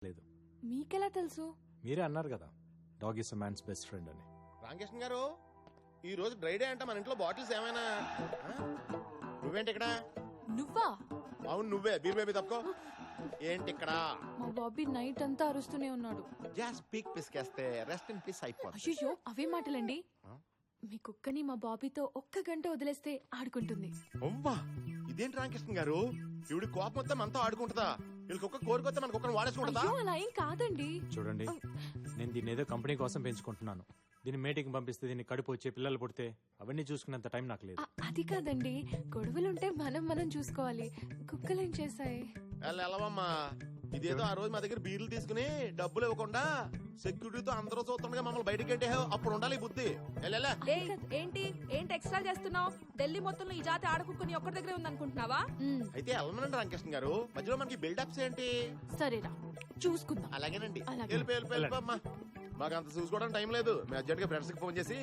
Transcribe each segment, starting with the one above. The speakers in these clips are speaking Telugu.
లేదు. మీకెలా తెలుసు? మీరే అన్నారు కదా dog is a man's best friend అని. రామకృష్ణ గారు ఈ రోజు డ్రై డే అంట, మన ఇంట్లో బాటిల్స్ ఏమైనా? నువ్వేంటి ఇక్కడ? నువ్వా? అవును నువ్వే. బీర్ బేబీ తప్పుకో. ఏంటి ఇక్కడ? మా బాబీ నైట్ అంతా అరుస్తూనే ఉన్నాడు. గ్యాస్ పీక్ పిసికేస్తే రెస్ట్ ఇన్ పీస్ అయిపోతుంది. అయ్యో అవే మాటలండి. మీ కుక్కని మా బాబీతో 1 గంట వదిలేస్తే ఆడుకుంటుంది. అవ్వా ఇదేంటి రామకృష్ణ గారు, ఇవిడి కోపం వస్తే మనతో ఆడుకుంటుందా? వీళ్ళకి ఒక్క కోరికొస్తే మనకు ఒక్కరిని వాడేసుకుంటుందా? అయ్యో అలా ఏం కాదండి. చూడండి, నేను దీన్ని ఏదో కంపెనీ కోసం పెంచుకుంటున్నాను. దీన్ని మేటింగ్ పంపిస్తే దీన్ని కడుపు వచ్చే పిల్లలు పుడితే అవన్నీ చూసుకునేంత టైం నాకు లేదు. అది కాదండి, గొడవలుంటే మనం చూసుకోవాలి. కుక్కలేం చేశాయి? వెళ్ళవమ్మా. ఇదేదో ఆ రోజు మా దగ్గర బీర్లు తీసుకుని డబ్బులు ఇవ్వకుండా సెక్యూరిటీతో అందరూ చూస్తుండగా మమ్మల్ని బయటకి అంటే అప్పుడు ఉండాలి ఈ బుద్ధి. వెళ్ళా. ఏంటి ఎక్స్ట్రా చేస్తున్నావు? ఢిల్లీ మొత్తంలో ఈ జాతి ఆడుకుని ఒక్కడి దగ్గరే ఉందనుకుంటున్నావా? అయితే వెళ్ళమనండి రామకృష్ణ గారు, మధ్యలో మనకి బిల్డప్స్ ఏంటి? సరేరా చూసుకుందాం. అలాగేనండి. అలాగే. వెళ్ళిపోమ్మా. మాకు అంత చూసుకోవడానికి టైం లేదు. మేము అర్జెంట్ గా ఫ్రెండ్స్ కి ఫోన్ చేసి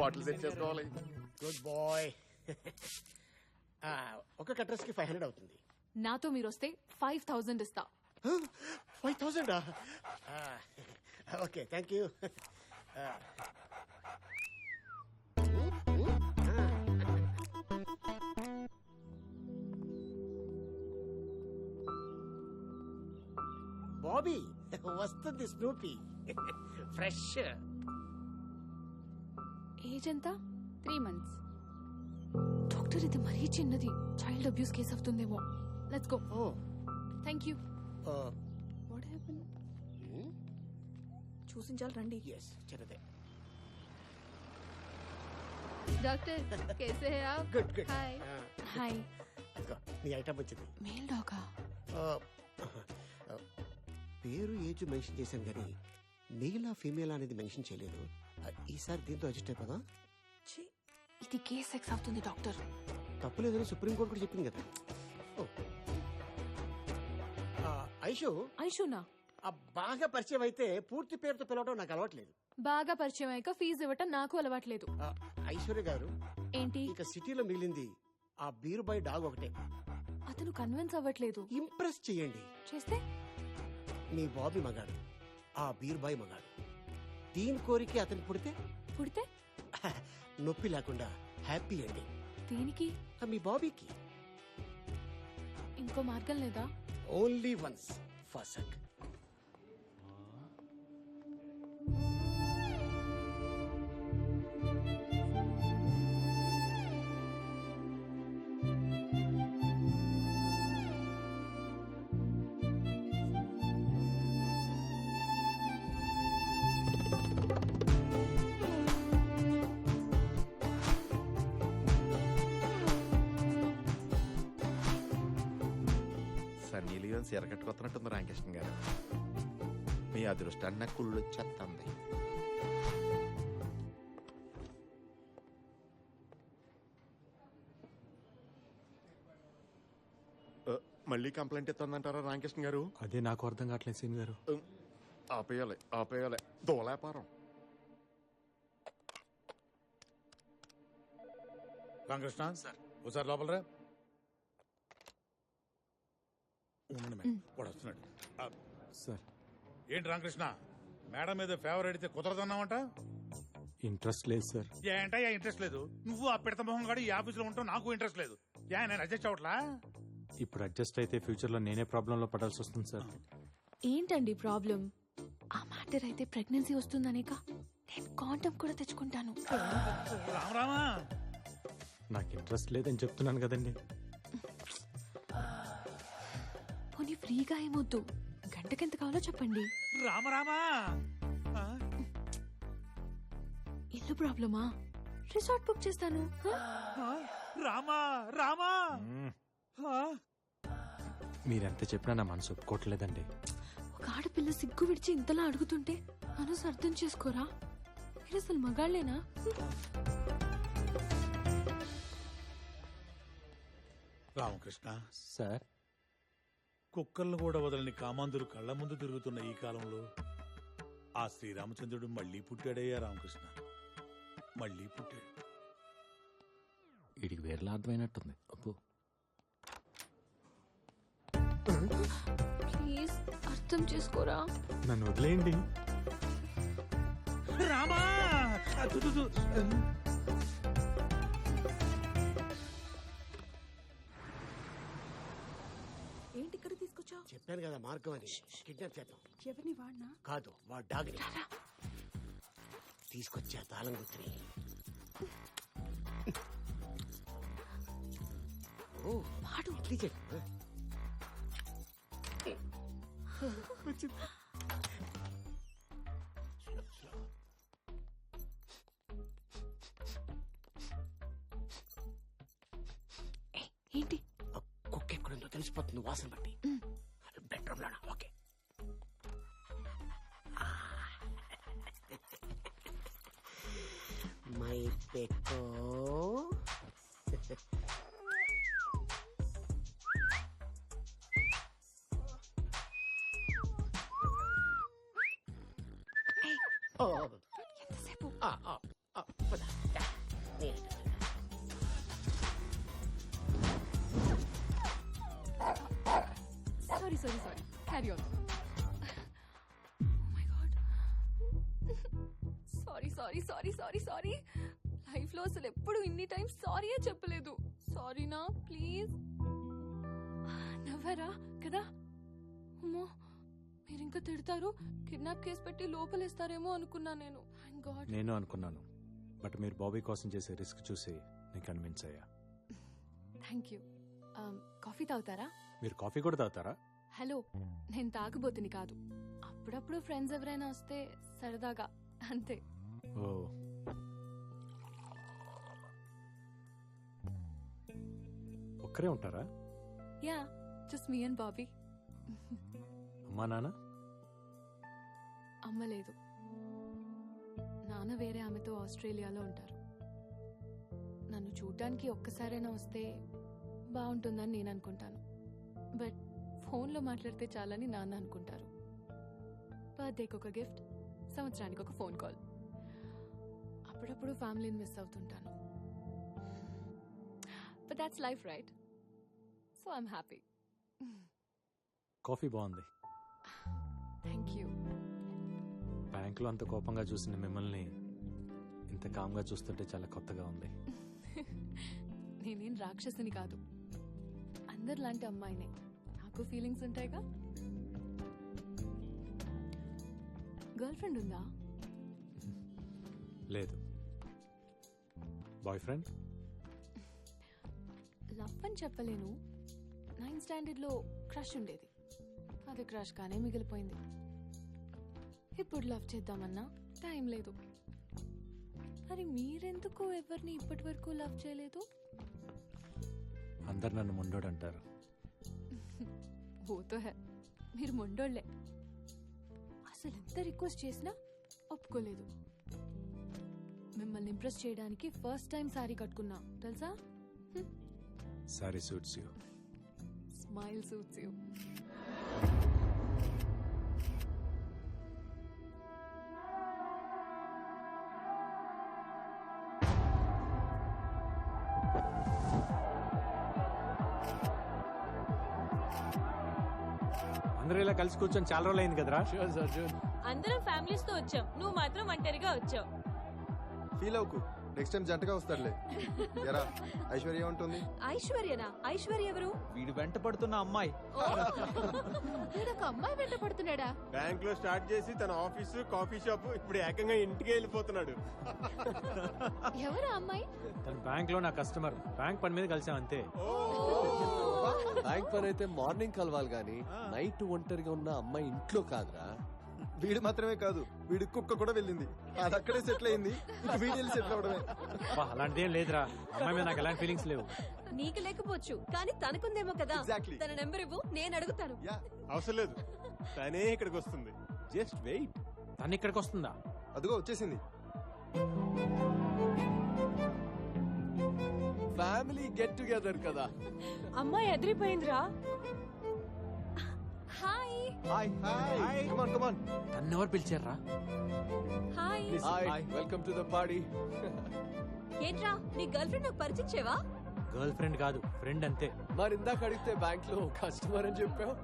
బాటిల్ సెట్ చేసుకోవాలి. Good boy. ఒక కట్రస్ కి 500 అవుతుంది. నాతో మీరు వస్తే 5000 ఇస్తా. 5000? Okay thank you. బాబీ వస్తుంది స్నూపీ ఫ్రెష్. ఏజ్ ఎంత? 3 months. డాక్టర్ ఇది మరీ చిన్నది. చైల్డ్ అబ్యూస్ కేసు అవుతుందేమో. Let's go. Oh thank you. What happen? చూసించాలి రండి. ఎస్ చిన్నదే. డాక్టర్ कैसे हैं आप? Good good. హాయ్. హాయ్. నీ ఐటమ్ వచ్చింది. మేల్ డాగా? పేరు ఏజ్ మెన్షన్ చేశాను కానీ మెయిలా ఫీమేల్ అనేది మెన్షన్ చేయలేదు. ఈసారి దీంతో అడ్జస్ట్ అయిపోదా? ఇది కేస్ సెక్స్ అవుతుంది డాక్టర్. తప్పులేదని సుప్రీంకోర్టు కూడా చెప్పింది కదా. ఐషు ఐషునా? బాగా పరిచయం అయితే పూర్తి పేరుతో పిలవడం నాకు అలవాట్లేదు. బాగా పరిచయం అయ్యాక ఫీజు ఇవ్వటం నాకు అలవాట్లేదు. ఐశ్వర్య గారు, ఏంటి? ఇక సిటీలో మిగిలింది ఆ బీరు బాయ్ డాగ్ ఒకటే. అతను కన్విన్స్ అవ్వట్లేదు. ఇంప్రెస్ చేయండి. చేస్తే? మీ బాబీ మగాడు, ఆ బీరు బాయ్ మగాడు. దీని కోరిక అతను పుడితే నొప్పి లేకుండా హ్యాపీ ఎండింగ్. దీనికి మీ బాబీకి ఇంకో మార్గం లేదా? ఓన్లీ వన్స్ ఫసక్. సన్నీ లియోన్స్ ఎరగట్టుకొస్తున్నట్టుంది రామకృష్ణ గారు. మీ అదృష్టాన్ని నాకు కుళ్ళు వచ్చేస్తుంది. మళ్ళీ కంప్లైంట్ ఇస్తుందంటారా రామకృష్ణ గారు? అదే నాకు అర్థం కావట్లేదు సీన్ గారు. ఆపేయాలి దోలాపారం. రామకృష్ణ సార్ ఒకసారి లోపల రా. వస్తున్నాడు సార్ ఏంటి రామకృష్ణ, మేడం మీద ఫేవర్ అడిగితే కుదరదన్నావంట? ఇంట్రెస్ట్ లేదు సార్. ఏంటయ్యా ఇంట్రెస్ట్ లేదు? నువ్వు ఆ పిడత మొహం గాడు ఈ ఆఫీసులో ఉంటావు, నాకు ఇంట్రెస్ట్ లేదు. నేను అడ్జస్ట్ అవట్లా? ఇప్పుడు అడ్జస్ట్ అయితే ఫ్యూచర్ లో నేనే ప్రాబ్లం లో పడాల్సి వస్తుంది సార్. ఏంటండి ప్రాబ్లం? ఆ మ్యాటర్ అయితే ప్రెగ్నెన్సీ వస్తుందనేక నేను కాండం కూడా తెచ్చుకుంటాను. రామరామా, నాకు ఇంట్రెస్ట్ లేదని చెప్తున్నాను కదండి. పోనీ ఫ్రీగా ఏమొద్దు, గంటకెంత కావాలో చెప్పండి. రామరామా, ఇల్లు ప్రాబ్లమా? రిసార్ట్ బుక్ చేస్తాను. రామా రామా. మీరెంత చెప్పినా నా మనసు ఒప్పుకోవట్లేదండి. ఒక ఆడపిల్ల సిగ్గు విడిచి ఇంతలా అడుగుతుంటే మనసు అర్థం చేసుకోరా? మీరు అసలు మగాళ్ళేనా? రామకృష్ణ సార్, కుక్కలను కూడా వదలని కామాంధులు కళ్ళ ముందు తిరుగుతున్న ఈ కాలంలో ఆ శ్రీరామచంద్రుడు మళ్లీ పుట్టాడయ్యా రామకృష్ణ, మళ్లీ పుట్టాడు. వీడికి వేరేలా అర్థమైనట్టుంది. అబ్బో ప్లీజ్ అర్థం అర్థం చేసుకోరా. నన్ను వదిలేయండి. రామా ఏంటి ఇక్కడ తీసుకొచ్చావు? చెప్పాను కదా మార్గం అని. కిడ్నాప్ చేద్దాం. ఎవరిని వాడినా? కాదు వాడు డాగ్ని తీసుకొచ్చా తాళం గుర్తుని. ఓ వాడు ఇడ్లీ చెట్టు. ఏంటి? కుక్క ఎక్కడుందో తెలిసిపోతుంది వాసన బట్టి. బెడ్రూమ్ లోనా? ఓకే. మై పెక్కో. ఓ ఎంతసేపు? పద. Sorry sorry sorry, carry on. My God, sorry sorry sorry sorry sorry. Life లో అసలు ఎప్పుడు ఇన్ని టైం సారీయే చెప్పలేదు. సారీనా ప్లీజ్. నవ్వరా కదా? అమ్మో, మీరు ఇంకా తిడతారు, కిడ్నాప్ కేసు పెట్టి లోపలేస్తారేమో అనుకున్నా నేను. Thank God. నేను అనుకున్నాను, బట్ మీరు బాబీ కోసం చేసే రిస్క్ చూసి నేను కన్విన్స్ అయ్యా. Thank you. కాఫీ తాగుతారా? మీరు కాఫీ కూడా తాగుతారా? హలో, నేను తాగబోతుని కాదు. అప్పుడప్పుడు ఫ్రెండ్స్ ఎవరైనా వస్తే సరదాగా, అంతే. ఓ, ఒక్కరే ఉంటారా? Yeah, just me and Bobby. అమ్మా నాన్న? అమ్మ లేదు, నాన్న వేరే ఆమెతో ఆస్ట్రేలియాలో ఉంటారు. నన్ను చూడ్డానికి ఒక్కసారైనా వస్తే బాగుంటుందని నేను అనుకుంటాను, బట్ ఫోన్లో మాట్లాడితే చాలని నాన్న అనుకుంటారు. బర్త్డేకి ఒక గిఫ్ట్, సంవత్సరానికి ఒక ఫోన్ కాల్. అప్పుడప్పుడు ఫ్యామిలీని మిస్ అవుతుంటాను. But that's life right, so I'm happy. Coffee బాగుంది. Thank you. బ్యాంకులో అంత కోపంగా చూసిన మిమ్మల్ని ఇంత కామ్గా చూస్తుంటే చాలా కొత్తగా ఉంది. నేనేం రాక్షసుని కాదు, అందరిలాంటి అమ్మాయినే. నాకు ఫీలింగ్స్ ఉంటాయిగా. గర్ల్ ఫ్రెండ్ ఉందా? లేదు. Boy friend? లవ్ అని చెప్పలేను. 9th స్టాండర్డ్ లో క్రష్ ఉండేది, అది క్రష్ గానే మిగిలిపోయింది. ఇప్పుడు లవ్ చేద్దామన్నా టైం లేదు. మరి మీరెందుకు ఎవరిని ఇప్పటి వరకు లవ్ చేయలేదు? అందరు నన్ను మొండోడు అంటారు. ఓతో హే, మీరు మొండోళ్లే. అసలు ఎంత రిక్వెస్ట్ చేసినా ఒప్పుకోలేదు. మిమ్మల్ని ఇంప్రెస్ చేయడానికి ఫస్ట్ టైం సారీ కట్టుకున్నా తెలుసా? Sorry suits you. Smile suits you. అందరూ ఇలా కలిసి కూర్చొని చాలా రోజులు అయింది కదరా? అందరం ఫ్యామిలీస్ తో వచ్చాం, నువ్వు మాత్రం ఒంటరిగా వచ్చావు. ఫీల్ అవుకు, నెక్స్ట్ టైం జంటగా వస్తాడులే. ఎరా ఐశ్వర్య ఉంటుంది. ఐశ్వర్యనా? ఐశ్వర్య ఎవరు? వీడు వెంట పడుతున్న అమ్మాయి. ఒక అమ్మాయి వెంట పడుతున్నాడా? బ్యాంక్ లో స్టార్ట్ చేసి తన ఆఫీసు కాఫీ షాప్ ఇప్పుడు ఏకంగా ఇంటికి వెళ్ళిపోతున్నాడు. ఎవరు అమ్మాయి? తన బ్యాంక్ లో నా కస్టమర్, బ్యాంక్ పని మీద కలిసాం అంతే. బ్యాంక్ పని అయితే మార్నింగ్ కలవాలి గాని నైట్ ఒంటరిగా ఉన్న అమ్మాయి ఇంట్లో కాదురా. వీడు మాత్రమే కాదు, వీడి కుక్క కూడా వెళ్ళింది. అది అక్కడే సెటిల్ అయింది, ఇక వీడి సెటిల్ అవడమే. అలాంటిదేం లేదురా, అమ్మాయి మీద నాకు ఎలాంటి ఫీలింగ్స్ లేవు. నీకు లేకపోవచ్చు, కానీ తనకుందేమో కదా. Exactly. తన నెంబర్ ఇవ్వు, నేను అడుగుతాను. యా, అవసరం లేదు, తనే ఇక్కడికి వస్తుంది. Just wait. తను ఇక్కడికి వస్తుందా? అదిగో వచ్చేసింది. ఫ్యామిలీ గెట్ టుగెదర్ కదా. అమ్మాయి ఎదిరిపోయిందిరా. హాయ్. హాయ్ హాయ్, కమాన్ కమాన్. తను ఎవరు పిలిచారా? Hi. Hi, welcome to the party. ఏంట్రా, నీ గర్ల్ ఫ్రెండ్ నాకు పరిచయం చేయవా? గర్ల్ ఫ్రెండ్ కాదు, ఫ్రెండ్ అంతే. మరి ఇందాక అడిగితే బ్యాంక్ లో కస్టమర్ అని చెప్పావు.